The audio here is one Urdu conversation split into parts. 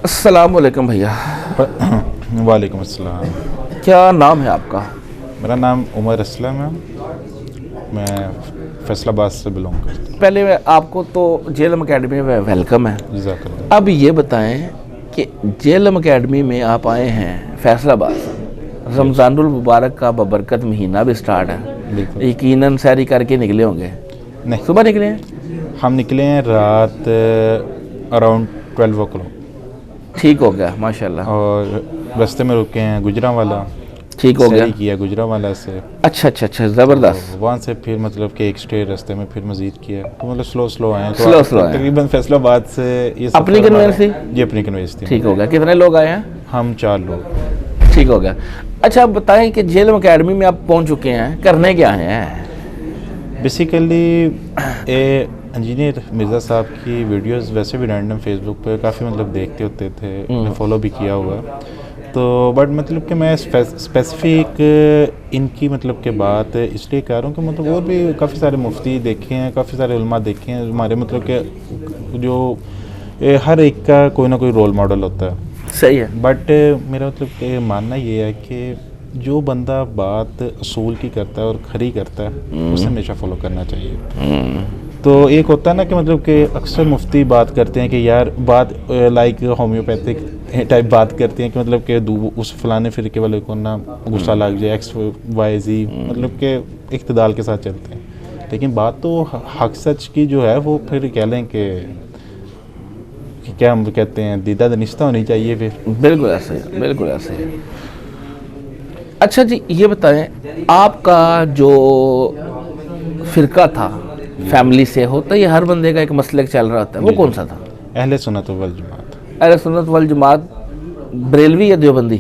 السلام علیکم بھیا. وعلیکم السلام. کیا نام ہے آپ کا؟ میرا نام عمر اسلم ہے. میں فیصل آباد سے بلونگ کرتا ہوں. پہلے آپ کو تو جیلم اکیڈمی میں ویلکم ہے. جزاک اللہ. اب یہ بتائیں کہ جیلم اکیڈمی میں آپ آئے ہیں فیصل آباد سے. رمضان المبارک کا ببرکت مہینہ بھی سٹارٹ ہے. بالکل. یقیناً سیری کر کے نکلے ہوں گے. نہیں, صبح نکلے ہیں؟ ہم نکلے ہیں رات اراؤنڈ 12 o'clock. ٹھیک ہو گیا ماشاء اللہ. اور رستے میں رکے ہیں گجرانوالا. ٹھیک ہو گیا. سیری کیا گجرانوالا سے. اچھا زبردست. وہاں سے پھر مطلب کہ ایک اسٹے رستے میں پھر مزید کیا. تو مطلب سلو آئے ہیں. سلو آئے. تقریباً فیصل آباد سے یہ اپنی کنوینس تھی؟ جی اپنی کنوینس تھی. ٹھیک ہو گیا. کتنے لوگ آئے ہیں؟ ہم 4 لوگ. ٹھیک ہو گیا. اچھا آپ بتائیں کہ جیلم اکیڈمی میں آپ پہنچ چکے ہیں, کرنے کیا ہیں؟ بیسیکلی انجینئر مرزا صاحب کی ویڈیوز ویسے بھی رینڈم فیس بک پہ کافی مطلب دیکھتے ہوتے تھے, فالو بھی کیا ہوا. تو بٹ مطلب کہ میں اسپیسیفک ان کی مطلب کہ بات اس لیے کر رہا ہوں کہ مطلب اور بھی کافی سارے مفتی دیکھے ہیں, کافی سارے علماء دیکھے ہیں ہمارے, مطلب کہ جو ہر ایک کا کوئی نہ کوئی رول ماڈل ہوتا ہے. صحیح ہے. بٹ میرا مطلب کہ ماننا یہ ہے کہ جو بندہ بات اصول کی کرتا ہے اور کھری کرتا ہے اسے ہمیشہ فالو کرنا چاہیے. تو ایک ہوتا ہے نا کہ مطلب کہ اکثر مفتی بات کرتے ہیں کہ یار بات لائک ہومیوپیتھک ٹائپ بات کرتے ہیں کہ مطلب کہ اس فلانے فرقے والے کو نہ غصہ لگ جائے, ایکس وائی زی, مطلب کہ اقتدال کے ساتھ چلتے ہیں. لیکن بات تو حق سچ کی جو ہے وہ پھر کہہ لیں کہ کیا ہم کہتے ہیں دیدہ دنشتہ ہونی چاہیے. پھر بالکل ایسے ہے, بالکل ایسے ہے. اچھا جی یہ بتائیں آپ کا جو فرقہ تھا فیملی سے ہوتا ہے, یہ ہر بندے کا ایک مسلک چل رہا ہوتا ہے, وہ کون سا تھا؟ اہل سنت والجماعت. اہل سنت والجماعت بریلوی یا دیوبندی؟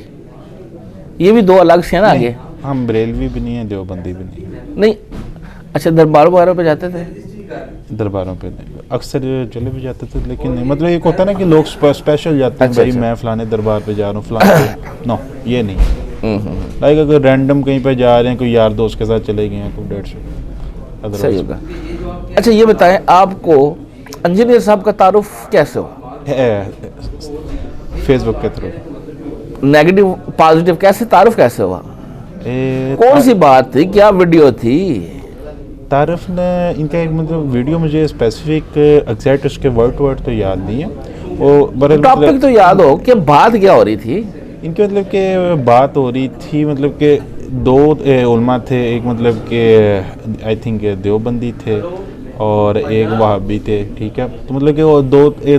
یہ بھی دو الگ سے ہیں نا آگے. ہم بریلوی بھی نہیں ہیں, دیوبندی بھی نہیں. اچھا دربار وغیرہ پہ جاتے تھے؟ درباروں پہ نہیں, اکثر چلے بھی جاتے تھے لیکن نہیں. مطلب ایک ہوتا ہے نا کہ لوگ اسپیشل جاتے ہیں, بھائی میں فلانے دربار پہ جا رہا ہوں فلانے. نو یہ نہیں. لائک اگر رینڈم کہیں پہ جا رہے ہیں, کوئی یار دوست کے ساتھ چلے گئے ہیں تو 150. صحیح ہوگا. اچھا یہ بتائیں آپ کو انجینئر صاحب کا تعارف کیسے ہوا؟ فیس بک کے تھرو. نیگیٹو پازیٹیو کیسے تعارف کیسے ہوا؟ کون سی بات تھی, کیا ویڈیو تھی؟ تعارف نے ان کا ایک مطلب ویڈیو مجھے اسپیسیفک ایگزیکٹ اس کے ورڈ تو یاد نہیں ہے. وہ ٹاپک تو یاد ہو کہ بات کیا ہو رہی تھی ان کی. مطلب کہ بات ہو رہی تھی مطلب کہ 2 علماء تھے, ایک مطلب کہ آئی تھنک دیوبندی تھے اور ایک وہابی تھے. ٹھیک ہے, تو مطلب کہ وہ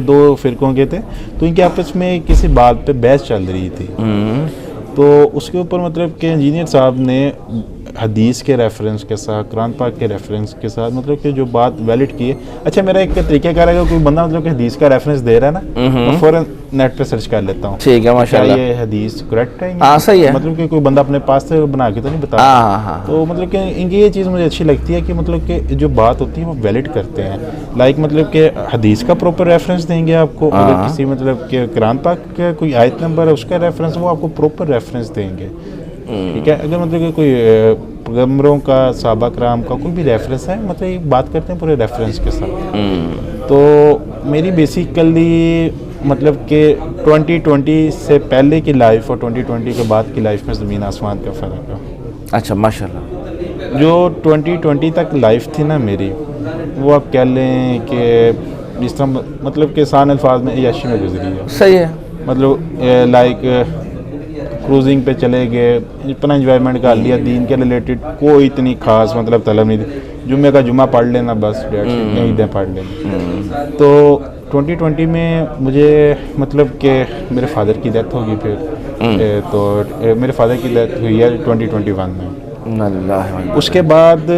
دو فرقوں کے تھے. تو ان کے آپس میں کسی بات پہ بحث چل رہی تھی. تو اس کے اوپر مطلب کہ انجینئر صاحب نے حدیث کے ریفرنس کے ساتھ, قرآن پاک کے ریفرنس کے ساتھ مطلب کہ جو بات ویلڈ کی ہے. اچھا میرا ایک طریقہ کار ہے کہ کوئی بندہ مطلب کہ حدیث کا ریفرنس دے رہا ہے نا, میں فوراً نیٹ پہ سرچ کر لیتا ہوں. ٹھیک ہے ماشاء اللہ. یہ حدیث کریکٹ ہے؟ ہاں صحیح ہے. مطلب کہ کوئی بندہ اپنے پاس سے بنا کے تو نہیں بتا. تو مطلب کہ ان کی یہ چیز مجھے اچھی لگتی ہے کہ مطلب کہ جو بات ہوتی ہے وہ ویلڈ کرتے ہیں. لائک مطلب کہ حدیث کا پراپر ریفرنس دیں گے آپ کو, اگر کسی مطلب کہ قرآن پاک کا کوئی آیت نمبر ہے اس کا ریفرنس وہ آپ کو پراپر ریفرنس دیں گے. ٹھیک ہے, اگر مطلب کہ کوئی پیغمبروں کا, صحابہ کرام کا کوئی بھی ریفرنس ہے, مطلب یہ بات کرتے ہیں پورے ریفرنس کے ساتھ. تو میری بیسیکلی مطلب کہ 2020 سے پہلے کی لائف اور 2020 کے بعد کی لائف میں زمین آسمان کا فرق ہے. اچھا ماشاء اللہ. جو 2020 تک لائف تھی نا میری, وہ آپ کہہ لیں کہ جس طرح مطلب کہ آسان الفاظ میں عیاشی میں گزری ہے. صحیح ہے. مطلب لائک کروزنگ پہ چلے گئے, اتنا انجوائمنٹ کر لیا, دین کے ریلیٹڈ کوئی اتنی خاص مطلب طلب نہیں تھی. جمعہ کا جمعہ پڑھ لینا بس, عیدیں پڑھ لینا. تو 2020 میں مجھے مطلب کہ میرے فادر کی ڈیتھ ہوگی. پھر تو میرے فادر کی ڈیتھ ہوئی ہے 2021 میں. اس کے بعد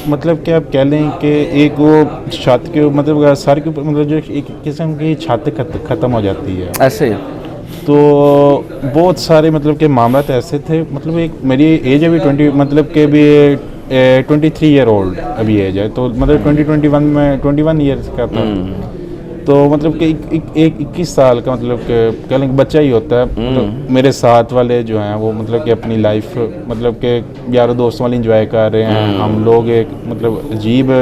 مطلب کہ آپ کہہ لیں کہ ایک وہ چھت کے مطلب سر کے اوپر مطلب جو ایک قسم کی چھت ختم ہو جاتی ہے ایسے. تو بہت سارے مطلب کہ معاملات ایسے تھے. مطلب ایک میری ایج ابھی 20 مطلب کہ ابھی 23 ایئر اولڈ ابھی ایج ہے. تو مطلب 2021 میں 21 ایئرس کا تھا. تو مطلب کہ ایک 21 سال کا مطلب کہ کہہ لیں کہ بچہ ہی ہوتا ہے. میرے ساتھ والے جو ہیں وہ مطلب کہ اپنی لائف مطلب کہ یاروں دوستوں والی انجوائے کر رہے ہیں. ہم لوگ ایک مطلب عجیب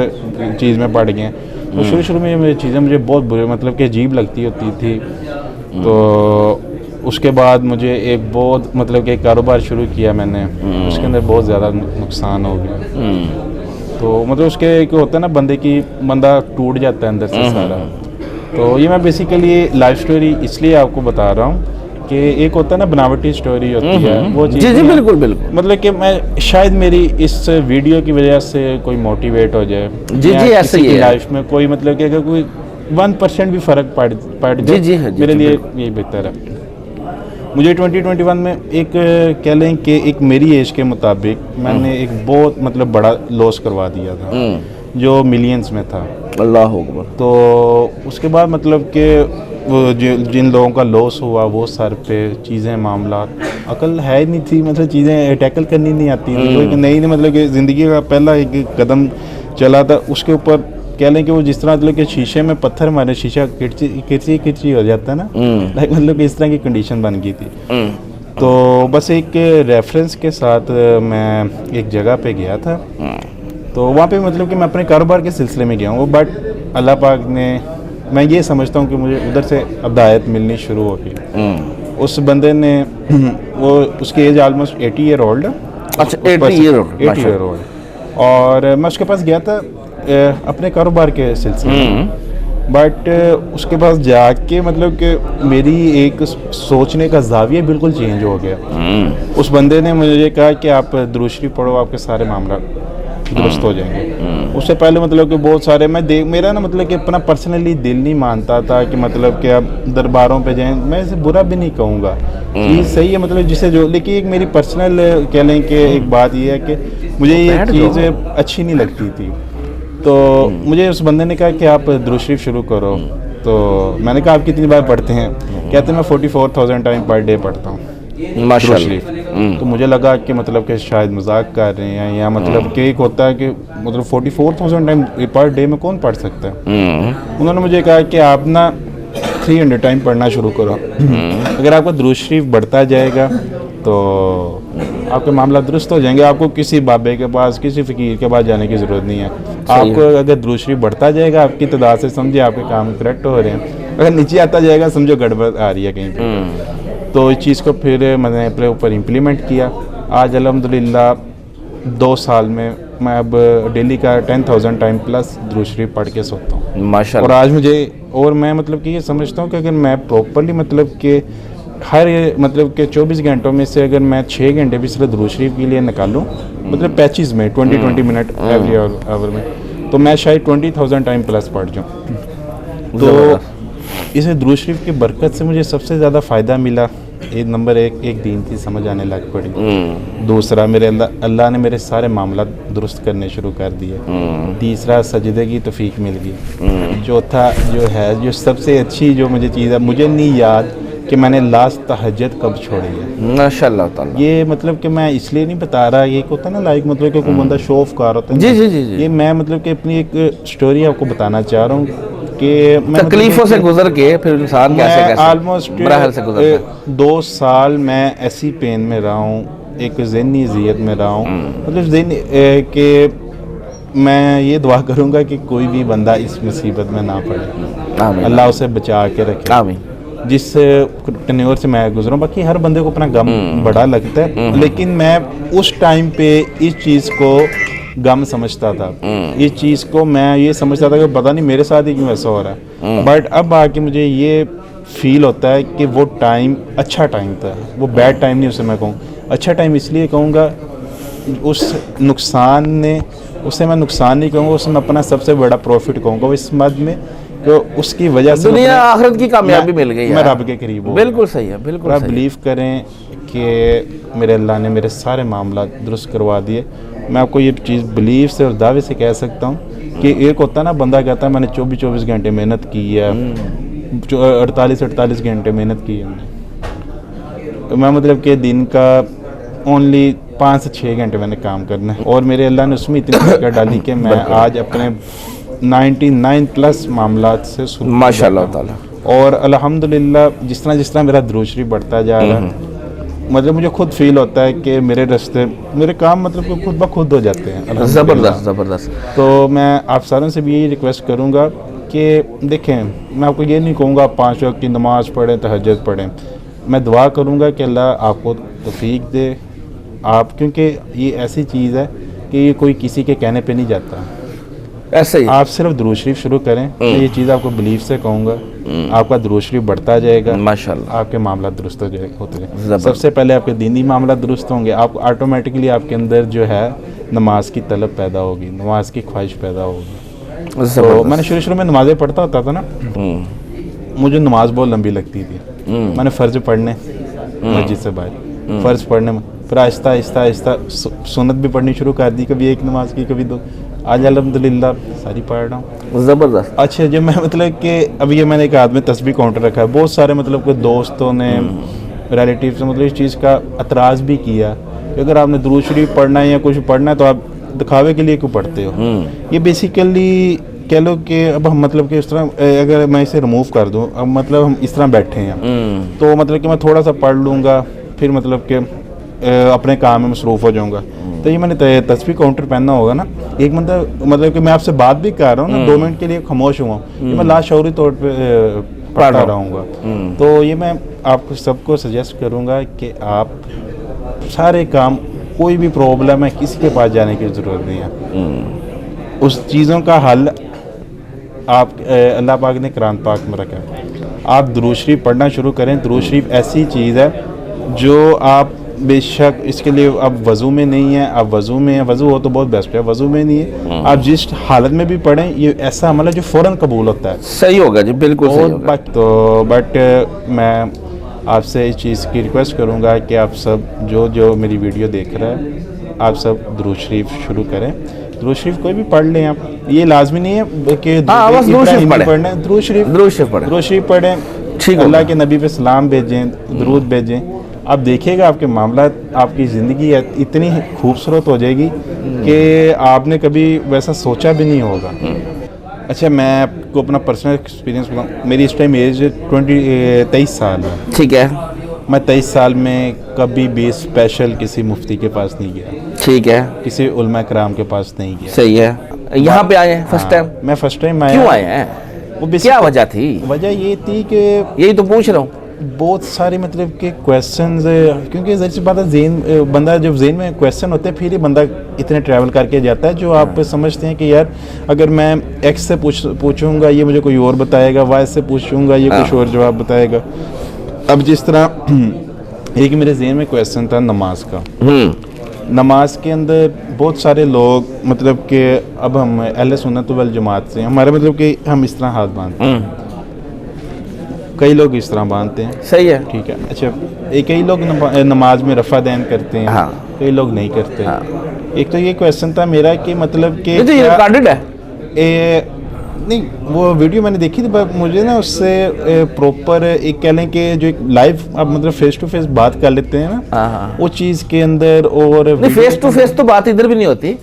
چیز میں پڑ گئے ہیں. تو شروع میں یہ چیزیں مجھے بہت برے مطلب کہ عجیب لگتی ہوتی تھی. تو اس کے بعد مجھے ایک بہت مطلب کہ کاروبار شروع کیا میں نے, اس کے اندر بہت زیادہ نقصان ہو گیا. تو مطلب اس کے ایک ہوتا ہے نا بندہ ٹوٹ جاتا ہے اندر سے سارا. تو یہ میں بیسیکلی لائف سٹوری اس لیے آپ کو بتا رہا ہوں کہ ایک ہوتا ہے نا بناوٹی سٹوری ہوتی ہے وہ چیز. جی بالکل بالکل. مطلب کہ میں شاید میری اس ویڈیو کی وجہ سے کوئی موٹیویٹ ہو جائے. جی ایسا ہی ہے لائف میں کوئی مطلب کہ اگر کوئی 1% بھی فرق پڑ جائے میرے لیے یہی بہتر ہے. مجھے 2021 میں ایک کہہ لیں کہ ایک میری ایج کے مطابق میں نے ایک بہت مطلب بڑا لاس کروا دیا تھا جو ملینز میں تھا. اللہ اکبر. تو اس کے بعد مطلب کہ وہ جن لوگوں کا لاس ہوا وہ سر پہ چیزیں معاملات عقل ہے ہی نہیں تھی, مطلب چیزیں ٹیکل کرنی نہیں آتی تھی. نہیں مطلب کہ زندگی کا پہلا ایک قدم چلا تھا, اس کے اوپر کہہ لیں کہ وہ جس طرح مطلب کہ شیشے میں پتھر مارے شیشہ کچی ہو جاتا ہے نا, مطلب کہ اس طرح کی کنڈیشن بن گئی تھی. تو بس ایک ریفرنس کے ساتھ میں ایک جگہ پہ گیا تھا, تو وہاں پہ مطلب کہ میں اپنے کاروبار کے سلسلے میں گیا ہوں, بٹ اللہ پاک نے, میں یہ سمجھتا ہوں کہ مجھے ادھر سے ہدایت ملنی شروع ہو گئی. اس بندے نے وہ اس کی ایج آلموسٹ 80 ایئر اولڈ. اچھا 80 ایئر اولڈ. اور میں اس کے پاس گیا تھا اپنے کاروبار کے سلسلے میں, بٹ اس کے پاس جا کے مطلب کہ میری ایک سوچنے کا زاویہ بالکل چینج ہو گیا. اس بندے نے مجھے کہا کہ آپ درود شریف پڑھو, آپ کے سارے معاملات درست ہو جائیں گے. اس سے پہلے مطلب کہ بہت سارے میرا نا مطلب کہ اپنا پرسنلی دل نہیں مانتا تھا کہ مطلب کہ اب درباروں پہ جائیں. میں اسے برا بھی نہیں کہوں گا, چیز صحیح ہے مطلب جسے جو, لیکن ایک میری پرسنل کہہ لیں کہ ایک بات یہ ہے کہ مجھے یہ چیز اچھی نہیں لگتی تھی. تو مجھے اس بندے نے کہا کہ آپ درود شریف شروع کرو. تو میں نے کہا آپ کتنی بار پڑھتے ہیں؟ کہتے ہیں میں 44,000 ٹائم پر ڈے پڑھتا ہوں درود شریف. تو مجھے لگا کہ مطلب کہ شاید مذاق کر رہے ہیں, یا مطلب کہ ایک ہوتا ہے کہ مطلب 44,000 ٹائم پر ڈے میں کون پڑھ سکتا ہے. انہوں نے مجھے کہا کہ آپ نا 300 ٹائم پڑھنا شروع کرو. اگر آپ کا درود شریف بڑھتا جائے گا تو آپ کے معاملات درست ہو جائیں گے. آپ کو کسی بابے کے پاس, کسی فقیر کے پاس جانے کی ضرورت نہیں ہے. آپ کو اگر درود شریف بڑھتا جائے گا آپ کی تعداد سے, سمجھے آپ کے کام کریکٹ ہو رہے ہیں. اگر نیچے آتا جائے گا سمجھو گڑبڑ آ رہی ہے کہیں پہ. تو اس چیز کو پھر میں نے اپنے اوپر امپلیمنٹ کیا. آج الحمدللہ 2 سال میں اب ڈیلی کا 10,000 ٹائم پلس درود شریف پڑھ کے سوتا ہوں ماشاء اللہ. اور آج مجھے, اور میں مطلب کہ یہ سمجھتا ہوں کہ اگر میں پراپرلی مطلب کہ ہر مطلب کہ 24 گھنٹوں میں سے اگر میں 6 گھنٹے بھی صرف درود شریف کے لیے نکالوں, مطلب پیچز میں 20 منٹ ایوری آور میں, تو میں شاید 20,000 ٹائم پلس پڑھ جاؤں. تو اسے درود شریف کی برکت سے مجھے سب سے زیادہ فائدہ ملا. نمبر ایک دین کی سمجھ آنے لگ پڑی. دوسرا میرے اللہ نے میرے سارے معاملات درست کرنے شروع کر دیے. تیسرا سجدے کی توفیق مل گئی. چوتھا جو ہے, جو سب سے اچھی جو مجھے چیز ہے, مجھے نہیں یاد کہ میں نے لاسٹ تہجد کب چھوڑی ہے ماشاء اللہ تعالیٰ. یہ مطلب کہ میں اس لیے نہیں بتا رہا, یہ ہوتا ہے نا لائک مطلب کہ کوئی بندہ شو آف کار ہوتا ہے. جی یہ میں مطلب کہ اپنی ایک سٹوری آپ کو بتانا چاہ رہا ہوں کہ میں تکلیفوں سے گزر کے پھر انسان کیسے آلموسٹ مراحل سے گزرتا ہے. 2 سال میں ایسی پین میں رہا ہوں, ایک ذہنی اذیت میں رہا ہوں. مطلب ذہنی کہ میں یہ دعا کروں گا کہ کوئی بھی بندہ اس مصیبت میں نہ پڑے, اللہ اسے بچا کے رکھے. آمین. جس ٹینیور سے میں گزروں, باقی ہر بندے کو اپنا غم بڑا لگتا ہے, لیکن میں اس ٹائم پہ اس چیز کو غم سمجھتا تھا. اس چیز کو میں یہ سمجھتا تھا کہ پتہ نہیں میرے ساتھ ہی کیوں ایسا ہو رہا ہے. بٹ اب آ کے مجھے یہ فیل ہوتا ہے کہ وہ ٹائم اچھا ٹائم تھا, وہ بیڈ ٹائم نہیں اسے میں کہوں. اچھا ٹائم اس لیے کہوں گا, اس نقصان نے, اسے میں نقصان نہیں کہوں گا, اسے میں اپنا سب سے بڑا پروفٹ کہوں گا. اس مد میں تو اس کی وجہ سے دنیا آخرت کی کامیابی مل گئی, میں رب کے قریب ہوں. بالکل صحیح ہے, بالکل آپ بلیو کریں کہ میرے اللہ نے میرے سارے معاملات درست کروا دیے. میں آپ کو یہ چیز بلیو سے اور دعوے سے کہہ سکتا ہوں کہ ایک ہوتا ہے نا بندہ کہتا ہے میں نے 24 گھنٹے محنت کی ہے, 48 گھنٹے محنت کی ہے. میں مطلب کہ دن کا اونلی 5 سے 6 گھنٹے میں نے کام کرنا ہے, اور میرے اللہ نے اس میں اتنی برکت ڈالی کہ میں آج اپنے 99 پلس معاملات سے ماشاء اللہ تعالیٰ. اور الحمدللہ جس طرح میرا درود شریف بڑھتا جا رہا ہے, مطلب مجھے خود فیل ہوتا ہے کہ میرے راستے, میرے کام مطلب کہ خود بخود ہو جاتے ہیں. زبردست زبردست. تو میں آپ ساروں سے بھی یہی ریکویسٹ کروں گا کہ دیکھیں میں آپ کو یہ نہیں کہوں گا آپ 5 وقت کی نماز پڑھیں تہجد پڑھیں، میں دعا کروں گا کہ اللہ آپ کو توفیق دے آپ، کیونکہ یہ ایسی چیز ہے کہ یہ کوئی کسی کے کہنے پہ نہیں جاتا، ایسے ہی آپ صرف درود شریف شروع کریں، میں یہ چیز آپ کو بلیف سے کہوں گا، آپ کا درود شریف بڑھتا جائے گا، ماشاءاللہ آپ کے معاملات درست ہوتے جائیں، سب سے پہلے آپ کے دینی معاملات درست ہوں گے، آپ آٹومیٹکلی آپ کے اندر جو ہے نماز کی طلب پیدا ہوگی، نماز کی خواہش پیدا ہوگی۔ تو میں نے شروع میں نمازیں پڑھتا ہوتا تھا نا، مجھے نماز بہت لمبی لگتی تھی، میں نے فرض پڑھنے مسجد سے باہر فرض پڑھنے میں، پھر آہستہ آہستہ آہستہ سنت بھی پڑھنی شروع کر دی، کبھی ایک نماز کی کبھی 2، آج الحمدللہ ساری پڑھ رہا ہوں زبردست۔ اچھا جب میں مطلب کہ ابھی یہ میں نے ایک ہاتھ میں تسبیح کاؤنٹر رکھا ہے، بہت سارے مطلب کہ دوستوں نے ریلیٹیو سے مطلب اس چیز کا اعتراض بھی کیا کہ اگر آپ نے درود شریف پڑھنا ہے یا کچھ پڑھنا ہے تو آپ دکھاوے کے لیے کیوں پڑھتے ہو؟ یہ بیسیکلی کہہ لو کہ اب ہم مطلب کہ اس طرح اگر میں اسے ریموو کر دوں، اب مطلب ہم اس طرح بیٹھے ہیں تو مطلب کہ میں تھوڑا سا پڑھ لوں گا پھر مطلب کہ اپنے کام میں مصروف ہو جاؤں گا، تو یہ میں نے تسبیح کاؤنٹر پہننا ہوگا نا، ایک مطلب کہ میں آپ سے بات بھی کر رہا ہوں نا، 2 منٹ کے لیے خاموش ہوا ہوں، یہ میں لاشعوری طور پہ پڑھتا رہوں گا، تو یہ میں آپ کو سب کو سجیسٹ کروں گا کہ آپ سارے کام، کوئی بھی پرابلم ہے کسی کے پاس جانے کی ضرورت نہیں ہے، اس چیزوں کا حل آپ اللہ پاک نے قرآن پاک میں رکھا ہے، آپ درود شریف پڑھنا شروع کریں۔ درود شریف ایسی چیز ہے جو آپ بے شک اس کے لیے آپ وضو میں نہیں ہیں، آپ وضو میں ہیں، وضو ہو تو بہت بیسٹ ہے، وضو میں نہیں ہے آپ جس حالت میں بھی پڑھیں، یہ ایسا عمل ہے جو فوراً قبول ہوتا ہے۔ صحیح ہوگا جی، بالکل صحیح ہوگا۔ تو بٹ میں آپ سے اس چیز کی ریکویسٹ کروں گا کہ آپ سب جو میری ویڈیو دیکھ رہے ہیں آپ سب درود شریف شروع کریں، درود شریف کوئی بھی پڑھ لیں، آپ یہ لازمی نہیں ہے کہ درود شریف پڑھیں، اللہ کے نبی پہ سلام بھیجیں، درود بھیجیں، آپ دیکھیے گا آپ کے معاملات، آپ کی زندگی اتنی خوبصورت ہو جائے گی کہ آپ نے کبھی ویسا سوچا بھی نہیں ہوگا۔ اچھا میں آپ کو اپنا پرسنل ایکسپیرینس بتاؤں، میری اس ٹائم ایج 23 سال ہے، ٹھیک ہے، میں 23 سال میں کبھی بھی اسپیشل کسی مفتی کے پاس نہیں گیا، ٹھیک ہے، کسی علماء کرام کے پاس نہیں گیا۔ صحیح ہے، یہاں پہ آئے ہیں فرسٹ ٹائم؟ میں فرسٹ ٹائم آیا۔ کیوں آئے ہیں؟ کیا وجہ تھی؟ وجہ یہ تھی کہ یہی تو پوچھ رہا ہوں، بہت سارے مطلب کہ کویسچنز، کیونکہ ظاہر سی بات ہے ذہن بندہ جب ذہن میں کویسچن ہوتے ہیں پھر ہی بندہ اتنے ٹریول کر کے جاتا ہے جو آپ سمجھتے ہیں کہ یار اگر میں ایکس سے پوچھوں گا یہ مجھے کوئی اور بتائے گا، وائی سے پوچھوں گا یہ کچھ اور جواب بتائے گا۔ اب جس طرح ایک میرے ذہن میں کویسچن تھا نماز کا، نماز کے اندر بہت سارے لوگ مطلب کہ اب ہم اہل سنت والجماعت سے ہمارے مطلب کہ ہم اس طرح ہاتھ باندھتے ہیں، کئی لوگ اس طرح باندھتے ہیں، صحیح ہے، ٹھیک ہے، اچھا کئی لوگ نماز میں رفع دین کرتے ہیں، کئی لوگ نہیں کرتے۔ ایک تو یہ کویسچن تھا میرا کہ مطلب کہ ریکارڈڈ ہے نہیں، وہ ویڈیو میں نے دیکھی تھی، مجھے نا اس سے پراپر ایک کہہ لیں کہ جو ایک لائیو آپ مطلب فیس ٹو فیس بات کر لیتے ہیں نا وہ چیز کے اندر، اور فیس ٹو فیس تو بات ادھر بھی نہیں ہوتی،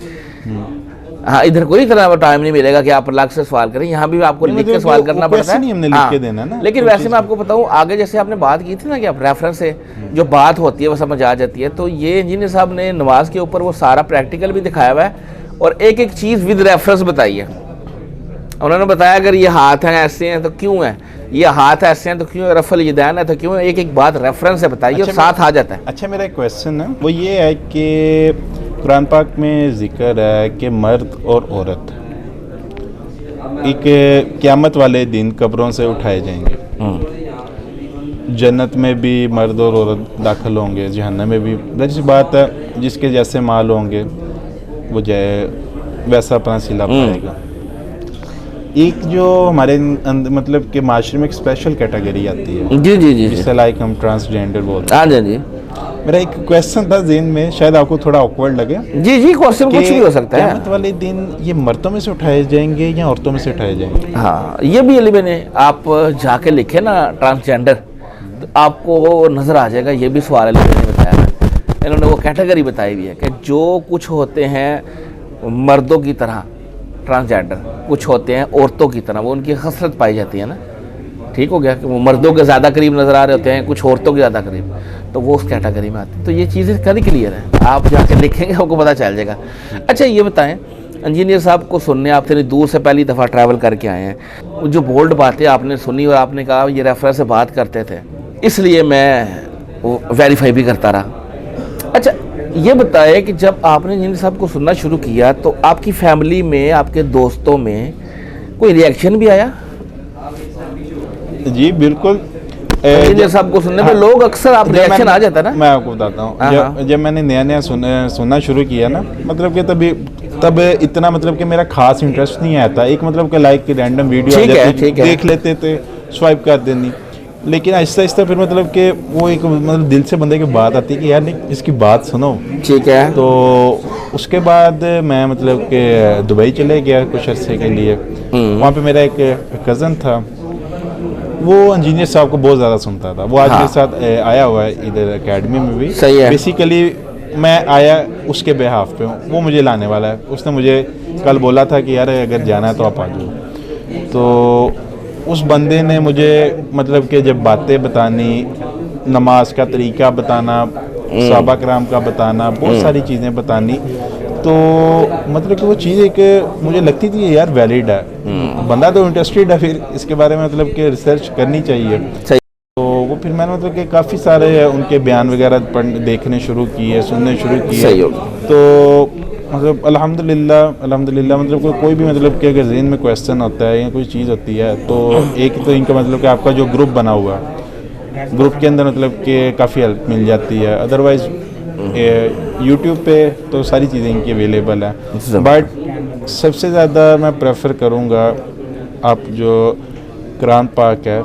ہاں ادھر کوئی طرح ٹائم نہیں ملے گا کہ آپ الگ سے سوال کریں، یہاں بھی آپ کو لکھ کے سوال کرنا پڑتا ہے، لیکن ویسے میں آپ کو بتاؤں آگے جیسے آپ نے بات کی تھی نا کہ آپ ریفرنس سے جو بات ہوتی ہے وہ سمجھ آ جاتی ہے، تو یہ انجینئر صاحب نے نماز کے اوپر وہ سارا پریکٹیکل بھی دکھایا ہوا ہے اور ایک ایک چیز ود ریفرنس بتائی ہے، انہوں نے بتایا اگر یہ ہاتھ ہیں ایسے ہیں تو کیوں ہیں، یہ ہاتھ ایسے ہیں تو کیوں، رفع الیدین ہے تو کیوں، ایک ایک بات ریفرنس سے بتائیے اور ساتھ آ جاتا ہے۔ اچھا میرا ایک کویسچن ہے وہ یہ ہے کہ قرآن پاک میں ذکر ہے کہ مرد اور عورت ایک قیامت والے دن قبروں سے اٹھائے جائیں گے، جنت میں بھی مرد اور عورت داخل ہوں گے، جہنم میں بھی، جیسی بات ہے جس کے جیسے مال ہوں گے وہ ویسا اپنا صلہ پائے گا۔ ایک جو ہمارے مطلب کہ معاشرے میں ایک اسپیشل کیٹیگری آتی ہے، جی جی جی، جس سے لائک ہم ٹرانسجینڈر بولتے ہیں، ہاں جی جی، میرا ایک کویسچن تھا ذہن میں، شاید آپ کو تھوڑا آکورڈ لگے، جی جی کوشچن کچھ بھی ہو سکتا ہے، قیامت والے دن یہ مردوں میں سے اٹھائے جائیں گے یا عورتوں میں سے اٹھائے جائیں گے؟ ہاں یہ بھی علی نے آپ جا کے لکھے نا ٹرانسجینڈر تو آپ کو نظر آ جائے گا، یہ بھی سوال علی نے بتایا ہے، انہوں نے وہ کیٹیگری بتائی ہوئی ہے کہ جو کچھ ہوتے ہیں مردوں کی طرح ٹرانسجینڈر، کچھ ہوتے ہیں عورتوں کی طرح، وہ ان کی خصلت پائی جاتی ہے نا، ٹھیک ہو گیا کہ وہ مردوں کے زیادہ قریب نظر آ رہے ہوتے ہیں، کچھ عورتوں کے زیادہ قریب، تو وہ اس کیٹیگری میں آتی ہے، تو یہ چیزیں کلی کلیئر ہیں، آپ جا کے لکھیں گے آپ کو پتہ چل جائے گا۔ اچھا یہ بتائیں انجینئر صاحب کو سننے آپ اتنی دور سے پہلی دفعہ ٹریول کر کے آئے ہیں, جو بولڈ باتیں آپ نے سنی اور آپ نے کہا یہ ریفرنس سے بات کرتے تھے, اس لیے میں وہ ویریفائی بھی کرتا رہا. اچھا یہ بتائے کہ جب آپ نے انجینئر صاحب کو سننا شروع کیا تو آپ کی فیملی میں, آپ کے دوستوں میں کوئی ریئیکشن بھی آیا؟ جی بالکل, انجینئر صاحب کو سننے پہ لوگ اکثر آپ ریئیکشن آ جاتا ہے نا. میں آپ کو بتاتا ہوں, جب میں نے نیا سننا شروع کیا نا, مطلب کہ تب اتنا مطلب کہ میرا خاص انٹرسٹ نہیں آیا تھا. ایک مطلب کہ لائک رینڈم ویڈیو دیکھ لیتے تھے, سوائپ کر دینی. لیکن آہستہ آہستہ پھر مطلب کہ وہ ایک مطلب دل سے بندے کی بات آتی ہے کہ یار نہیں اس کی بات سنو. ٹھیک ہے. تو اس کے بعد میں مطلب کہ دبئی چلے گیا کچھ عرصے کے لیے. وہاں پہ میرا ایک کزن تھا, وہ انجینئر صاحب کو بہت زیادہ سنتا تھا. وہ آج میرے ساتھ آیا ہوا ہے ادھر اکیڈمی میں بھی. بیسیکلی میں آیا اس کے بہاف پہ ہوں, وہ مجھے لانے والا ہے. اس نے مجھے کل بولا تھا کہ یار اگر جانا ہے تو آپ آ جاؤ. تو اس بندے نے مجھے مطلب کہ جب باتیں بتانی, نماز کا طریقہ بتانا, صحابہ کرام کا بتانا, بہت ساری چیزیں بتانی, تو مطلب کہ وہ چیز ایک مجھے لگتی تھی یار ویلڈ ہے. بندہ تو انٹرسٹیڈ ہے, پھر اس کے بارے میں مطلب کہ ریسرچ کرنی چاہیے. تو وہ پھر میں نے مطلب کہ کافی سارے ان کے بیان وغیرہ دیکھنے شروع کیے, سننے شروع کیے. تو مطلب الحمدللہ مطلب کوئی بھی مطلب کہ اگر ذہن میں کویسچن ہوتا ہے یا کوئی چیز ہوتی ہے تو ایک تو ان کا مطلب کہ آپ کا جو گروپ بنا ہوا ہے, گروپ کے اندر مطلب کہ کافی ہیلپ مل جاتی ہے. ادروائز یوٹیوب پہ تو ساری چیزیں ان کی اویلیبل ہیں, بٹ سب سے زیادہ میں پریفر کروں گا آپ جو قرآن پاک ہے,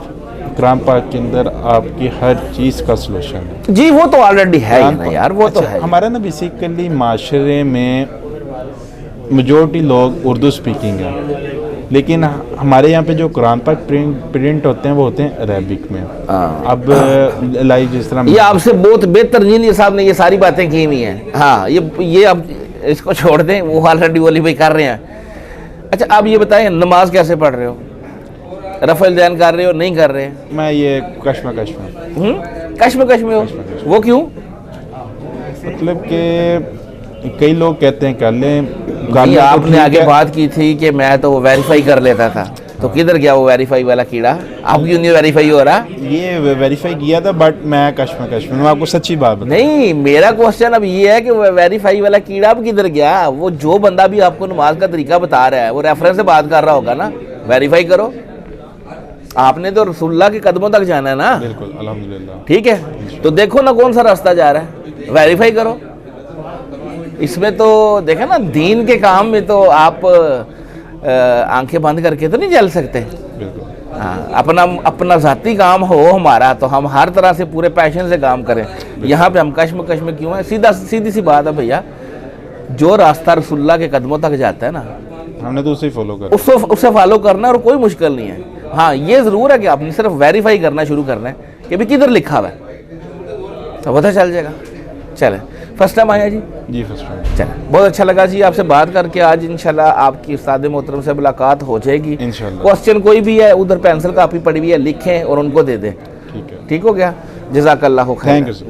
قرآن پاک کے اندر آپ کی ہر چیز کا سلوشن ہے. جی وہ تو آلریڈی ہے نا یار, وہ تو ہے. ہمارا نا بیسیکلی معاشرے میں میجورٹی لوگ اردو سپیکنگ ہیں, لیکن ہمارے یہاں پہ جو قرآن پاک پرنٹ ہوتے ہیں وہ ہوتے ہیں عربک میں. اب لائک جس طرح یہ آپ سے بہت بہتر انجینئر صاحب نے یہ ساری باتیں کی ہوئی ہیں. ہاں یہ اب اس کو چھوڑ دیں, وہ آلریڈی ولی بھائی کر رہے ہیں. اچھا آپ یہ بتائیں نماز کیسے پڑھ رہے ہو, رفع الدین کر رہے ہو نہیں کر رہے؟ میں یہ کشم میں ہو, وہ کیوں؟ مطلب کہ کئی لوگ کہتے ہیں کر لیں. آپ نے آگے بات کی تھی کہ میں تو وہ ویریفائی کر لیتا تھا, تو کدھر گیا وہ ویریفائی والا کیڑا؟ آپ کیوں نہیں ویریفائی ہو رہا؟ یہ ویریفائی کیا تھا بٹ میں کشم میں آپ کو سچی بات بتا. نہیں, میرا کوشچن اب یہ ہے کہ وہ ویریفائی والا کیڑا اب کدھر گیا؟ وہ جو بندہ بھی آپ کو نماز کا طریقہ بتا رہا ہے وہ ریفرنس سے بات کر رہا ہوگا نا, ویریفائی کرو. آپ نے تو رسول اللہ کے قدموں تک جانا ہے نا. بالکل الحمدللہ. ٹھیک ہے, تو دیکھو نا کون سا راستہ جا رہا ہے, ویریفائی کرو. اس میں تو دیکھیں نا, دین کے کام میں تو آپ آنکھیں بند کر کے تو نہیں چل سکتے. اپنا ذاتی کام ہو ہمارا تو ہم ہر طرح سے پورے پیشن سے کام کریں. یہاں پہ ہم کشم کیوں ہیں؟ سیدھی سی بات ہے بھیا, جو راستہ رسول اللہ کے قدموں تک جاتا ہے نا, ہم نے تو اسے فالو کرنا, اسے فالو کرنا ہے, اور کوئی مشکل نہیں ہے. ہاں یہ ضرور ہے کہ آپ نے صرف ویریفائی کرنا شروع کرنا ہے کہ بھی کدھر لکھا ہوا ہے, تو پتہ چل جائے گا. چلیں, فرسٹ ٹائم آیا جی فرسٹ ٹائم. چلیں, بہت اچھا لگا جی آپ سے بات کر کے. آج انشاءاللہ آپ کی استاد محترم سے ملاقات ہو جائے گی. کوسچن کوئی بھی ہے ادھر پینسل کاپی پڑی ہوئی ہے, لکھیں اور ان کو دے دیں. ٹھیک ہو گیا. جزاک اللہ خیر. Thank you sir.